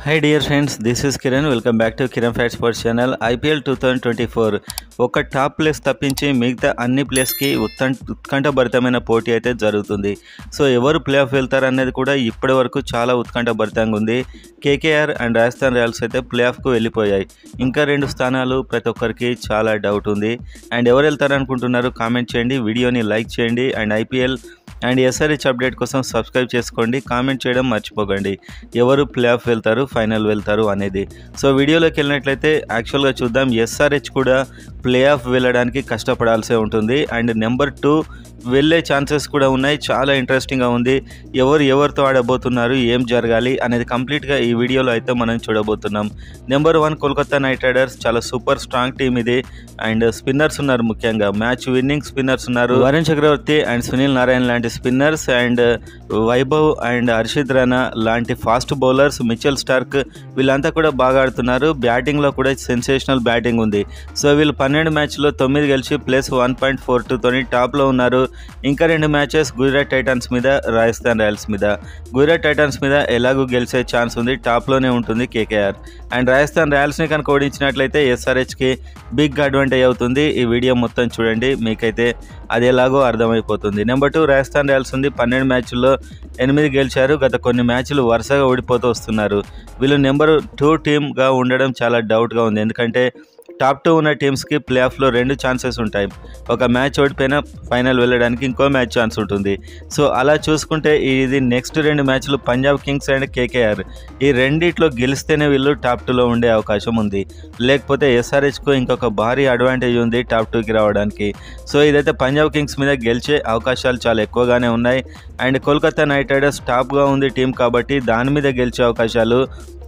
Hi dear friends, this is Kiran. Welcome back to Kiran Facts Sports channel. IPL 2024 ఒక top place తప్పించి మిగతా అన్ని ప్లేస్కి ఉత్కంఠభరితమైన పోటీ అయితే జరుగుతుంది. సో ఎవరు ప్లే ఆఫ్ వెళ్తారు అనేది కూడా ఇప్పటి వరకు చాలా ఉత్కంఠభరితంగా ఉంది. కేకేఆర్ అండ్ రాజస్థాన్ రాయల్స్ అయితే ప్లే ఆఫ్కు వెళ్ళిపోయాయి. ఇంకా 2 స్థానాలు ప్రతి ఒక్కరికి చాలా డౌట్ ఉంది. అండ్ ఎవరు వెళ్తారు అనుకుంటున్నారు కామెంట్ చేయండి, వీడియోని లైక్ చేయండి. And IPL and SRH update కోసం సబ్స్క్రైబ్ చేసుకోండి, కామెంట్ చేయడం మర్చిపోకండి. ఎవరు ప్లే ఆఫ్ వెళ్తారు, ఫైనల్ వెళ్తారు అనేది. సో వీడియోలోకి వెళ్ళినట్లయితే యాక్చువల్గా చూద్దాం. ఎస్ఆర్హెచ్ కూడా ప్లే ఆఫ్ వెళ్ళడానికి కష్టపడాల్సి ఉంటుంది. అండ్ నెంబర్ 2 వెళ్ళే ఛాన్సెస్ కూడా ఉన్నాయి. చాలా ఇంట్రెస్టింగ్గా ఉంది. ఎవరితో ఆడబోతున్నారు, ఏం జరగాలి అనేది కంప్లీట్గా ఈ వీడియోలో అయితే మనం చూడబోతున్నాం. నెంబర్ 1 కోల్కతా నైట్ రైడర్స్, చాలా సూపర్ స్ట్రాంగ్ టీం ఇది. అండ్ స్పిన్నర్స్ ఉన్నారు, ముఖ్యంగా మ్యాచ్ విన్నింగ్ స్పిన్నర్స్ ఉన్నారు. వరుణ్ చక్రవర్తి అండ్ సునీల్ నారాయణ లాంటి spinners, and Vaibhav and Harshit Rana లాంటి ఫాస్ట్ బౌలర్స్, మిచెల్ స్టార్క్, వీళ్ళంతా కూడా బాగా ఆడుతున్నారు. బ్యాటింగ్లో కూడా సెన్సేషనల్ బ్యాటింగ్ ఉంది. సో వీళ్ళు 12 మ్యాచ్లో 9 గెలిచి ప్లస్ 1.42తోని టాప్లో ఉన్నారు. ఇంకా 2 మ్యాచెస్ గుజరాత్ టైటన్స్ మీద, రాజస్థాన్ రాయల్స్ మీద. గుజరాత్ టైటన్స్ మీద ఎలాగూ గెలిచే ఛాన్స్ ఉంది, టాప్లోనే ఉంటుంది కేకేఆర్. అండ్ రాజస్థాన్ రాయల్స్ని కనుక ఓడించినట్లయితే ఎస్ఆర్హెచ్కి బిగ్ అడ్వాంటేజ్ అవుతుంది. ఈ వీడియో మొత్తం చూడండి, మీకైతే అది ఎలాగో అర్థమైపోతుంది. నెంబర్ 2 రాజస్థాన్ రాయల్స్ ఉంది. 12 మ్యాచ్ల్లో 8 గెలిచారు. గత కొన్ని మ్యాచ్లు వరుసగా ఓడిపోతూ వస్తున్నారు. వీళ్ళు నెంబర్ 2 టీమ్గా ఉండడం చాలా డౌట్గా ఉంది. ఎందుకంటే టాప్ 2 ఉన్న టీమ్స్కి ప్లే ఆఫ్లో 2 ఛాన్సెస్ ఉంటాయి. ఒక మ్యాచ్ ఓడిపోయినా ఫైనల్ వెళ్ళడానికి ఇంకో మ్యాచ్ ఛాన్స్ ఉంటుంది. సో అలా చూసుకుంటే ఇది నెక్స్ట్ 2 మ్యాచ్లు పంజాబ్ కింగ్స్ అండ్ కేకేఆర్, ఈ రెండిట్లో గెలిస్తేనే వీళ్ళు టాప్ 2లో ఉండే అవకాశం ఉంది. లేకపోతే ఎస్ఆర్హెచ్కు ఇంకొక భారీ అడ్వాంటేజ్ ఉంది టాప్ 2కి రావడానికి. సో ఇదైతే పంజాబ్ కింగ్స్ మీద గెలిచే అవకాశాలు చాలా ఎక్కువగానే ఉన్నాయి. అండ్ కోల్కతా నైట్ రైడర్స్ టాప్గా ఉంది టీం కాబట్టి దాని మీద గెలిచే అవకాశాలు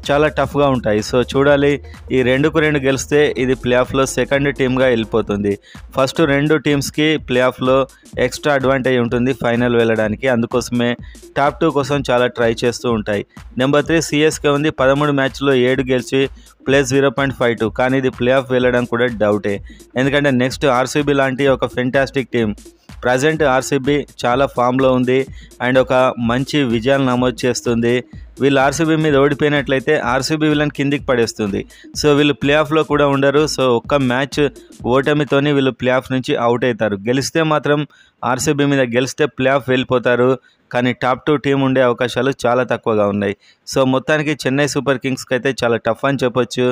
చాలా టఫ్గా ఉంటాయి. సో చూడాలి, ఈ 2కు 2 గెలిస్తే ఇది ప్లే ఆఫ్లో సెకండ్ టీమ్గా వెళ్ళిపోతుంది. ఫస్ట్ 2 టీమ్స్కి ప్లే ఆఫ్లో ఎక్స్ట్రా అడ్వాంటేజ్ ఉంటుంది ఫైనల్ వెళ్ళడానికి. అందుకోసమే టాప్ 2 కోసం చాలా ట్రై చేస్తూ ఉంటాయి. నెంబర్ 3 సిఎస్కే ఉంది. 13 మ్యాచ్లో 7 గెలిచి ప్లస్ 0.52, కానీ ఇది ప్లే ఆఫ్ వెళ్ళడం కూడా డౌటే. ఎందుకంటే నెక్స్ట్ ఆర్సీబీ లాంటి ఒక ఫెంటాస్టిక్ టీం, ప్రజెంట్ ఆర్సీబీ చాలా ఫామ్లో ఉంది అండ్ ఒక మంచి విజయాలు నమోదు చేస్తుంది. వీళ్ళు ఆర్సీబీ మీద ఓడిపోయినట్లయితే ఆర్సీబీ వీళ్ళని కిందికి పడేస్తుంది. సో వీళ్ళు ప్లే ఆఫ్లో కూడా ఉండరు. సో ఒక్క మ్యాచ్ ఓటమితోని వీళ్ళు ప్లే ఆఫ్ నుంచి అవుట్ అవుతారు. గెలిస్తే మాత్రం ఆర్సీబీ మీద గెలిస్తే ప్లే ఆఫ్ వెళ్ళిపోతారు. కానీ టాప్ 2 టీం ఉండే అవకాశాలు చాలా తక్కువగా ఉన్నాయి. సో మొత్తానికి చెన్నై సూపర్ కింగ్స్కి అయితే చాలా టఫ్ అని చెప్పొచ్చు.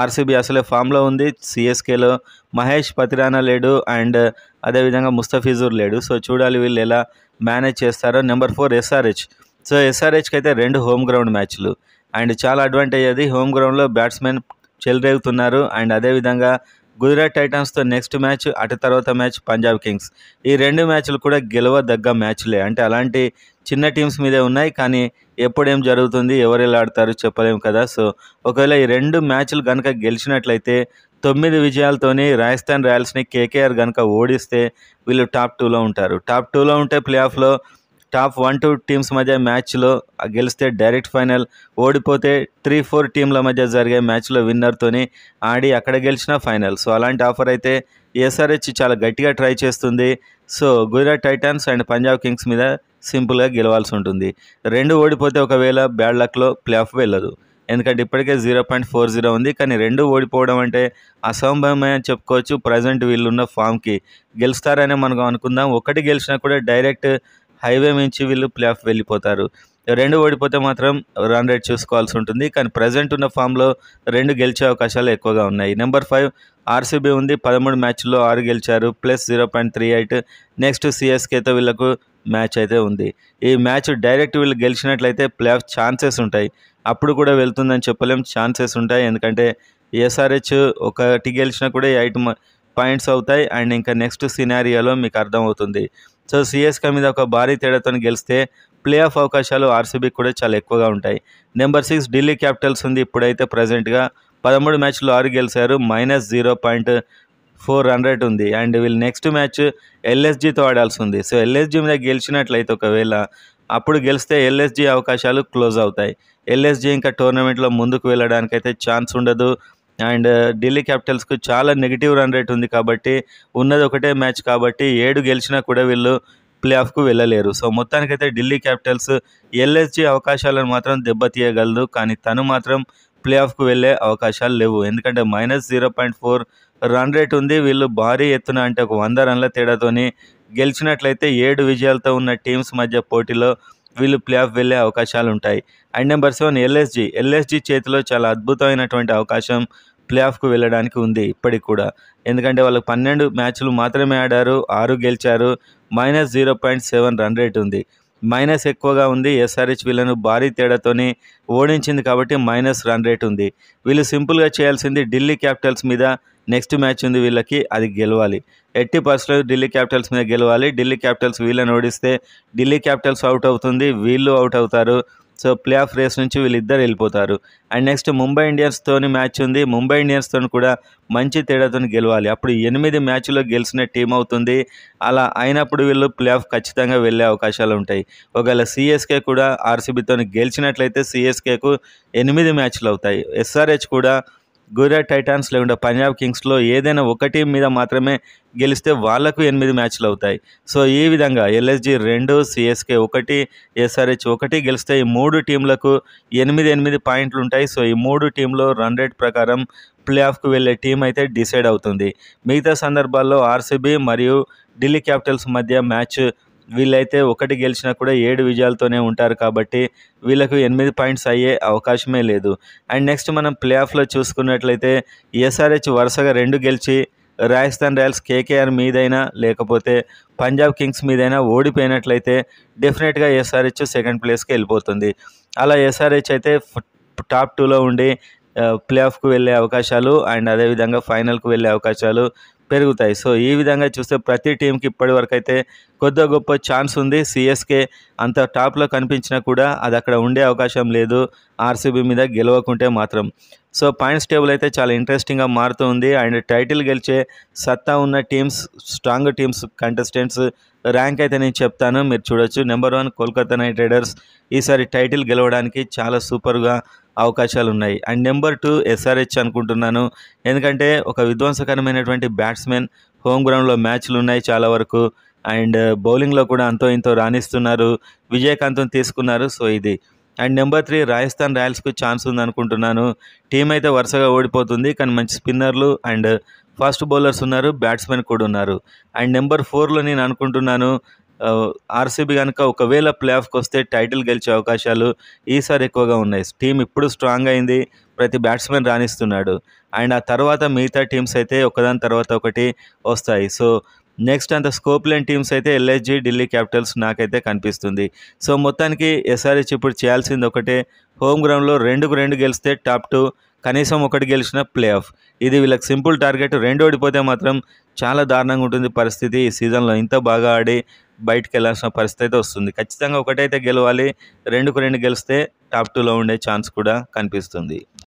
ఆర్సీబీ అసలే ఫామ్లో ఉంది. సిఎస్కేలో మహేష్ పతిరానా లేడు, అండ్ అదేవిధంగా ముస్తఫిజుర్ లేడు. సో చూడాలి వీళ్ళు ఎలా మేనేజ్ చేస్తారో. Number 4 SRH. సో ఎస్ఆర్హెచ్కి అయితే 2 హోమ్ గ్రౌండ్ మ్యాచ్లు, అండ్ చాలా అడ్వాంటేజ్ అది. హోమ్ గ్రౌండ్లో బ్యాట్స్మెన్ చెలరేగుతున్నారు. అండ్ అదేవిధంగా గుజరాత్ టైటన్స్తో నెక్స్ట్ మ్యాచ్, అటు తర్వాత మ్యాచ్ పంజాబ్ కింగ్స్. ఈ 2 మ్యాచ్లు కూడా గెలవదగ్గ మ్యాచ్లే. అంటే అలాంటి చిన్న టీమ్స్ మీదే ఉన్నాయి. కానీ ఎప్పుడేం జరుగుతుంది, ఎవరు ఎలా ఆడతారు చెప్పలేము కదా. సో ఒకవేళ ఈ 2 మ్యాచ్లు కనుక గెలిచినట్లయితే 9 విజయాలతోని రాజస్థాన్ రాయల్స్ని కేకేఆర్ కనుక ఓడిస్తే వీళ్ళు టాప్ 2లో ఉంటారు. టాప్ 2లో ఉంటే ప్లే ఆఫ్లో టాప్ 1-2 టీమ్స్ మధ్య మ్యాచ్లో గెలిస్తే డైరెక్ట్ ఫైనల్, ఓడిపోతే 3-4 టీంల మధ్య జరిగే మ్యాచ్లో విన్నర్తోని ఆడి అక్కడ గెలిచిన ఫైనల్. సో అలాంటి ఆఫర్ అయితే ఎస్ఆర్హెచ్ చాలా గట్టిగా ట్రై చేస్తుంది. So Gujarat Titans and Punjab Kings మీద సింపుల్గా గెలవాల్సి ఉంటుంది. 2 ఓడిపోతే ఒకవేళ బ్యాడ్ లక్లో ప్లే ఆఫ్ వెళ్ళదు. ఎందుకంటే ఇప్పటికే 0.40 ఉంది. కానీ 2 ఓడిపోవడం అంటే అసంభవమే అని చెప్పుకోవచ్చు. ప్రజెంట్ వీళ్ళున్న ఫామ్కి గెలుస్తారనే మనం అనుకుందాం. 1 గెలిచినా కూడా డైరెక్ట్ హైవే మించి వీళ్ళు ప్లే ఆఫ్ వెళ్ళిపోతారు. 2 ఓడిపోతే మాత్రం రన్ రేట్ చూసుకోవాల్సి ఉంటుంది. కానీ ప్రజెంట్ ఉన్న ఫామ్లో 2 గెలిచే అవకాశాలు ఎక్కువగా ఉన్నాయి. నెంబర్ 5 ఆర్సీబీ ఉంది. 13 మ్యాచ్ల్లో 6 గెలిచారు, ప్లస్ 0.38. నెక్స్ట్ సిఎస్కేతో వీళ్ళకు మ్యాచ్ అయితే ఉంది. ఈ మ్యాచ్ డైరెక్ట్ వీళ్ళు గెలిచినట్లయితే ప్లే ఆఫ్ ఛాన్సెస్ ఉంటాయి. అప్పుడు కూడా వెళ్తుందని చెప్పలేం, ఛాన్సెస్ ఉంటాయి. ఎందుకంటే ఎస్ఆర్హెచ్ 1 గెలిచినా కూడా 8 పాయింట్స్ అవుతాయి. అండ్ ఇంకా నెక్స్ట్ సినారియోలో మీకు అర్థమవుతుంది. సో సిఎస్కే మీద ఒక భారీ తేడాతో గెలిస్తే ప్లే ఆఫ్ అవకాశాలు ఆర్సీబీకి కూడా చాలా ఎక్కువగా ఉంటాయి. నెంబర్ 6 ఢిల్లీ క్యాపిటల్స్ ఉంది. ఇప్పుడైతే ప్రజెంట్గా 13 మ్యాచ్లో 6 గెలిచారు, మైనస్ 0.4 రన్ రేట్ ఉంది. అండ్ వీళ్ళు నెక్స్ట్ మ్యాచ్ ఎల్ఎస్జీతో ఆడాల్సి ఉంది. సో ఎల్ఎస్జీ మీద గెలిచినట్లయితే ఒకవేళ అప్పుడు గెలిస్తే ఎల్ఎస్జీ అవకాశాలు క్లోజ్ అవుతాయి. ఎల్ఎస్జీ ఇంకా టోర్నమెంట్లో ముందుకు వెళ్ళడానికైతే ఛాన్స్ ఉండదు. అండ్ ఢిల్లీ క్యాపిటల్స్కు చాలా నెగిటివ్ రన్ రేట్ ఉంది కాబట్టి ఉన్నది ఒకటే మ్యాచ్ కాబట్టి 7 గెలిచినా కూడా వీళ్ళు ప్లే ఆఫ్కు వెళ్ళలేరు. సో మొత్తానికైతే ఢిల్లీ క్యాపిటల్స్ ఎల్ఎస్జీ అవకాశాలను మాత్రం దెబ్బతీయగలదు, కానీ తను మాత్రం ప్లే ఆఫ్కు వెళ్ళే అవకాశాలు లేవు. ఎందుకంటే -0.4 రన్ రేట్ ఉంది. వీళ్ళు భారీ ఎత్తున అంటే ఒక 100 రన్ల తేడాతోని గెలిచినట్లయితే 7 విజయాలతో ఉన్న టీమ్స్ మధ్య పోటీలో వీళ్ళు ప్లే ఆఫ్ వెళ్ళే అవకాశాలు ఉంటాయి. అండ్ నెంబర్ 7 ఎల్ఎస్జీ చేతిలో చాలా అద్భుతమైనటువంటి అవకాశం ప్లే ఆఫ్కు వెళ్ళడానికి ఉంది ఇప్పటికి కూడా. ఎందుకంటే వాళ్ళకి 12 మ్యాచ్లు మాత్రమే ఆడారు, 6 గెలిచారు, -0.7 రన్ రేట్ ఉంది. మైనస్ ఎక్కువగా ఉంది. ఎస్ఆర్హెచ్ వీళ్ళను భారీ తేడాతోని ఓడించింది కాబట్టి మైనస్ రన్ రేట్ ఉంది. వీళ్ళు సింపుల్గా చేయాల్సింది ఢిల్లీ క్యాపిటల్స్ మీద నెక్స్ట్ మ్యాచ్ ఉంది వీళ్ళకి, అది గెలవాలి. ఎట్టి పరిస్థితుల్లో ఢిల్లీ క్యాపిటల్స్ మీద గెలవాలి. ఢిల్లీ క్యాపిటల్స్ వీళ్ళని ఓడిస్తే ఢిల్లీ క్యాపిటల్స్ అవుట్ అవుతుంది, వీళ్ళు అవుట్ అవుతారు. సో ప్లే ఆఫ్ రేస్ నుంచి వీళ్ళిద్దరు వెళ్ళిపోతారు. అండ్ నెక్స్ట్ ముంబై ఇండియన్స్తోని మ్యాచ్ ఉంది. ముంబై ఇండియన్స్తో కూడా మంచి తేడాతో గెలవాలి. అప్పుడు 8 మ్యాచ్లో గెలిచిన టీం అవుతుంది. అలా అయినప్పుడు వీళ్ళు ప్లే ఆఫ్ ఖచ్చితంగా వెళ్ళే అవకాశాలు ఉంటాయి. ఒకవేళ సిఎస్కే కూడా ఆర్సీబీతో గెలిచినట్లయితే సిఎస్కేకు 8 మ్యాచ్లు అవుతాయి. ఎస్ఆర్హెచ్ కూడా గుజరాత్ టైటాన్స్ లేకుంటే పంజాబ్ కింగ్స్లో ఏదైనా ఒక టీం మీద మాత్రమే గెలిస్తే వాళ్లకు 8 మ్యాచ్లు అవుతాయి. సో ఈ విధంగా ఎల్ఎస్జీ 2, సిఎస్కే 1, ఎస్ఆర్హెచ్ 1 గెలిస్తే ఈ 3 టీంలకు 8 పాయింట్లు ఉంటాయి. సో ఈ 3 టీంలో రన్ రేట్ ప్రకారం ప్లే ఆఫ్కు వెళ్ళే టీం అయితే డిసైడ్ అవుతుంది. మిగతా సందర్భాల్లో ఆర్సీబీ మరియు ఢిల్లీ క్యాపిటల్స్ మధ్య మ్యాచ్ వీళ్ళైతే 1 గెలిచినా కూడా 7 విజయాలతోనే ఉంటారు కాబట్టి వీళ్ళకు 8 పాయింట్స్ అయ్యే అవకాశమే లేదు. అండ్ నెక్స్ట్ మనం ప్లే ఆఫ్లో చూసుకున్నట్లయితే ఎస్ఆర్హెచ్ వరుసగా 2 గెలిచి రాజస్థాన్ రాయల్స్ కేకేఆర్ మీదైనా లేకపోతే పంజాబ్ కింగ్స్ మీదైనా ఓడిపోయినట్లయితే డెఫినెట్గా ఎస్ఆర్హెచ్ సెకండ్ ప్లేస్కి వెళ్ళిపోతుంది. అలా ఎస్ఆర్హెచ్ అయితే టాప్ 2లో ఉండి ప్లే ఆఫ్కు వెళ్ళే అవకాశాలు అండ్ అదేవిధంగా ఫైనల్కు వెళ్ళే అవకాశాలు పెరుగుతాయి. సో ఈ విధంగా చూస్తే ప్రతి టీంకి ఇప్పటి వరకు అయితే కొద్ది గొప్ప ఛాన్స్ ఉంది. సిఎస్కే అంత టాప్లో కనిపించినా కూడా అది అక్కడ ఉండే అవకాశం లేదు ఆర్సీబీ మీద గెలవకుంటే మాత్రం. సో పాయింట్స్ టేబుల్ అయితే చాలా ఇంట్రెస్టింగ్గా మారుతూ ఉంది. అండ్ టైటిల్ గెలిచే సత్తా ఉన్న teams, strong teams contestants rank అయితే నేను చెప్తాను, మీరు చూడొచ్చు. నెంబర్ 1 కోల్కతా నైట్ రైడర్స్ ఈసారి టైటిల్ గెలవడానికి చాలా సూపర్గా అవకాశాలు ఉన్నాయి. అండ్ నెంబర్ 2 ఎస్ఆర్హెచ్ అనుకుంటున్నాను. ఎందుకంటే ఒక విధ్వంసకరమైనటువంటి బ్యాట్స్మెన్, హోమ్ గ్రౌండ్లో మ్యాచ్లు ఉన్నాయి చాలా వరకు, అండ్ బౌలింగ్లో కూడా అంతో ఇంతో రాణిస్తున్నారు, విజయకాంత్ను తీసుకున్నారు. సో ఇది. అండ్ నెంబర్ 3 రాజస్థాన్ రాయల్స్కు ఛాన్స్ ఉంది అనుకుంటున్నాను. టీం అయితే వరుసగా ఓడిపోతుంది, కానీ మంచి స్పిన్నర్లు అండ్ ఫాస్ట్ బౌలర్స్ ఉన్నారు, బ్యాట్స్మెన్ కూడా ఉన్నారు. అండ్ నెంబర్ 4లో నేను అనుకుంటున్నాను ఆర్సీబీ కనుక ఒకవేళ ప్లే ఆఫ్కి వస్తే టైటిల్ గెలిచే అవకాశాలు ఈసారి ఎక్కువగా ఉన్నాయి. టీం ఇప్పుడు స్ట్రాంగ్ అయింది, ప్రతి బ్యాట్స్మెన్ రాణిస్తున్నాడు. అండ్ ఆ తర్వాత మిగతా టీమ్స్ అయితే ఒకదాని తర్వాత ఒకటి వస్తాయి. సో నెక్స్ట్ అంత స్కోప్ లేని టీమ్స్ అయితే ఎల్ఎస్జీ, ఢిల్లీ క్యాపిటల్స్ నాకైతే కనిపిస్తుంది. సో మొత్తానికి ఎస్ఆర్హెచ్ ఇప్పుడు చేయాల్సింది ఒకటే, హోమ్ గ్రౌండ్లో 2-2 గెలిస్తే టాప్ 2, కనీసం 1 గెలిచిన ప్లే ఆఫ్. ఇది వీళ్ళకి సింపుల్ టార్గెట్. 2 ఓడిపోతే మాత్రం చాలా దారుణంగా ఉంటుంది పరిస్థితి. ఈ సీజన్లో ఇంత బాగా ఆడి బయటకు వెళ్ళాల్సిన పరిస్థితి అయితే వస్తుంది. ఖచ్చితంగా 1 అయితే గెలవాలి. 2-2 గెలిస్తే టాప్ 2లో ఉండే ఛాన్స్ కూడా కనిపిస్తుంది.